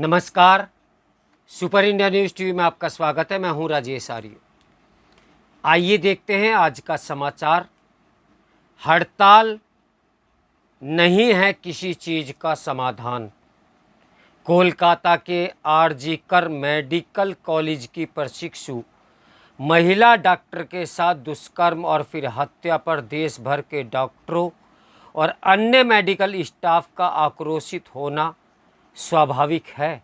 नमस्कार। Super India news TV में आपका स्वागत है। मैं हूं राजेश आर्य। आइए देखते हैं आज का समाचार। हड़ताल नहीं है किसी चीज़ का समाधान। कोलकाता के आरजी कर मेडिकल कॉलेज की प्रशिक्षु महिला डॉक्टर के साथ दुष्कर्म और फिर हत्या पर देश भर के डॉक्टरों और अन्य मेडिकल स्टाफ का आक्रोशित होना स्वाभाविक है।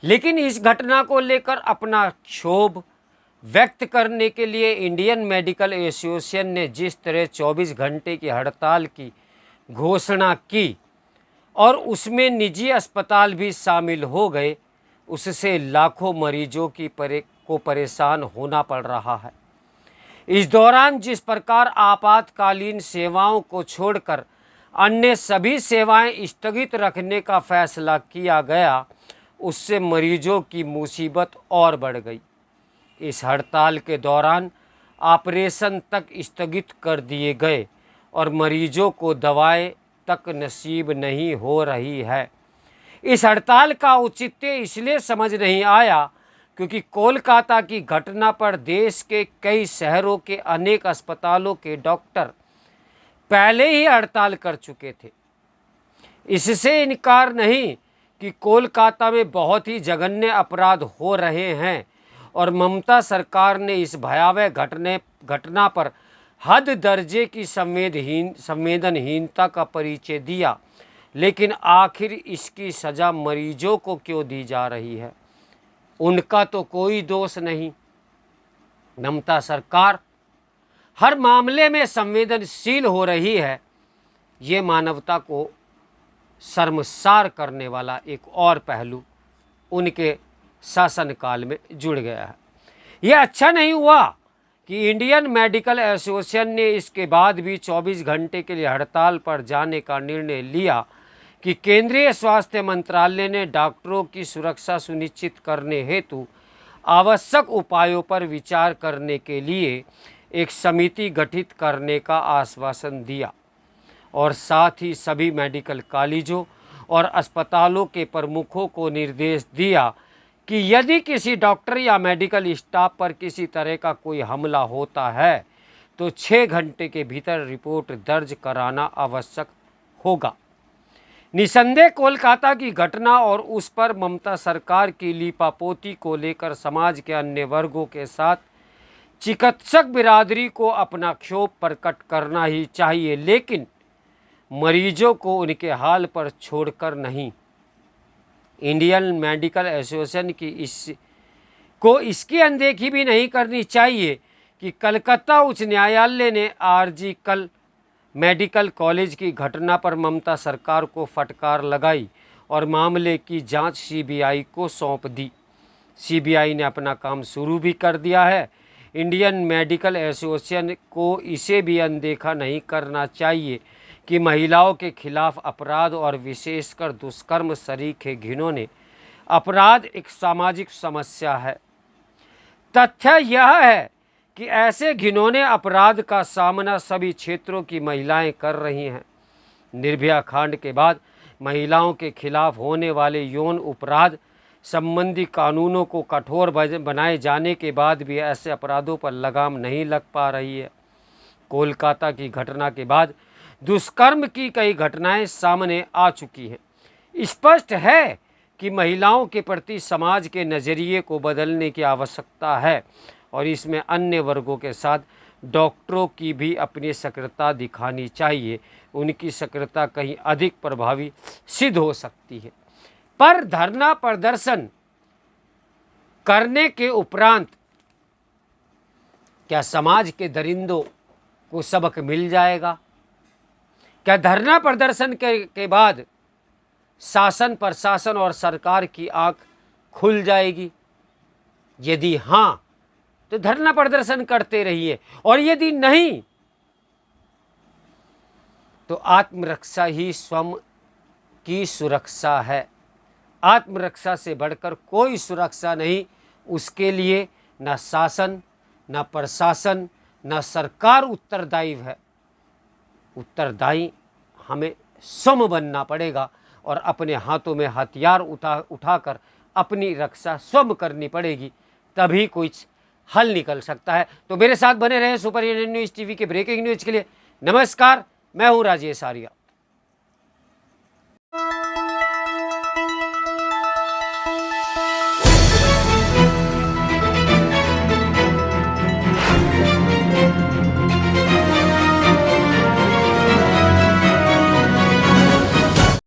लेकिन इस घटना को लेकर अपना क्षोभ व्यक्त करने के लिए इंडियन मेडिकल एसोसिएशन ने जिस तरह 24 घंटे की हड़ताल की घोषणा की और उसमें निजी अस्पताल भी शामिल हो गए, उससे लाखों मरीजों को परेशान होना पड़ रहा है। इस दौरान जिस प्रकार आपातकालीन सेवाओं को छोड़कर अन्य सभी सेवाएं स्थगित रखने का फैसला किया गया, उससे मरीजों की मुसीबत और बढ़ गई। इस हड़ताल के दौरान ऑपरेशन तक स्थगित कर दिए गए और मरीजों को दवाएं तक नसीब नहीं हो रही है। इस हड़ताल का औचित्य इसलिए समझ नहीं आया क्योंकि कोलकाता की घटना पर देश के कई शहरों के अनेक अस्पतालों के डॉक्टर पहले ही हड़ताल कर चुके थे। इससे इनकार नहीं कि कोलकाता में बहुत ही जघन्य अपराध हो रहे हैं और ममता सरकार ने इस भयावह घटना पर हद दर्जे की संवेदनहीनता का परिचय दिया। लेकिन आखिर इसकी सज़ा मरीजों को क्यों दी जा रही है? उनका तो कोई दोष नहीं। ममता सरकार हर मामले में संवेदनशील हो रही है। ये मानवता को शर्मसार करने वाला एक और पहलू उनके शासनकाल में जुड़ गया है। यह अच्छा नहीं हुआ कि इंडियन मेडिकल एसोसिएशन ने इसके बाद भी 24 घंटे के लिए हड़ताल पर जाने का निर्णय लिया कि केंद्रीय स्वास्थ्य मंत्रालय ने डॉक्टरों की सुरक्षा सुनिश्चित करने हेतु आवश्यक उपायों पर विचार करने के लिए एक समिति गठित करने का आश्वासन दिया और साथ ही सभी मेडिकल कॉलेजों और अस्पतालों के प्रमुखों को निर्देश दिया कि यदि किसी डॉक्टर या मेडिकल स्टाफ पर किसी तरह का कोई हमला होता है तो 6 घंटे के भीतर रिपोर्ट दर्ज कराना आवश्यक होगा। निसंदेह कोलकाता की घटना और उस पर ममता सरकार की लीपापोती को लेकर समाज के अन्य वर्गों के साथ चिकित्सक बिरादरी को अपना क्षोभ प्रकट करना ही चाहिए, लेकिन मरीजों को उनके हाल पर छोड़कर नहीं। इंडियन मेडिकल एसोसिएशन की इसकी अनदेखी भी नहीं करनी चाहिए कि कलकत्ता उच्च न्यायालय ने आरजी कर मेडिकल कॉलेज की घटना पर ममता सरकार को फटकार लगाई और मामले की जांच सीबीआई को सौंप दी। सीबीआई ने अपना काम शुरू भी कर दिया है। इंडियन मेडिकल एसोसिएशन को इसे भी अनदेखा नहीं करना चाहिए कि महिलाओं के खिलाफ अपराध और विशेषकर दुष्कर्म सरीखे घिनौने अपराध एक सामाजिक समस्या है। तथ्य यह है कि ऐसे घिनौने अपराध का सामना सभी क्षेत्रों की महिलाएं कर रही हैं। निर्भया कांड के बाद महिलाओं के खिलाफ होने वाले यौन अपराध संबंधी कानूनों को कठोर बनाए जाने के बाद भी ऐसे अपराधों पर लगाम नहीं लग पा रही है। कोलकाता की घटना के बाद दुष्कर्म की कई घटनाएं सामने आ चुकी हैं। स्पष्ट है कि महिलाओं के प्रति समाज के नज़रिए को बदलने की आवश्यकता है और इसमें अन्य वर्गों के साथ डॉक्टरों की भी अपनी सक्रियता दिखानी चाहिए। उनकी सक्रियता कहीं अधिक प्रभावी सिद्ध हो सकती है। पर धरना प्रदर्शन करने के उपरांत क्या समाज के दरिंदों को सबक मिल जाएगा? क्या धरना प्रदर्शन के बाद शासन प्रशासन और सरकार की आंख खुल जाएगी? यदि हाँ तो धरना प्रदर्शन करते रहिए, और यदि नहीं तो आत्मरक्षा ही स्वयं की सुरक्षा है। आत्मरक्षा से बढ़कर कोई सुरक्षा नहीं। उसके लिए न शासन, न प्रशासन, न सरकार उत्तरदायी है। उत्तरदायी हमें स्वयं बनना पड़ेगा और अपने हाथों में हथियार उठाकर अपनी रक्षा स्वयं करनी पड़ेगी, तभी कुछ हल निकल सकता है। तो मेरे साथ बने रहे सुपर इंडियन न्यूज़ टीवी के ब्रेकिंग न्यूज़ के लिए। नमस्कार, मैं हूं राजेश आर्या।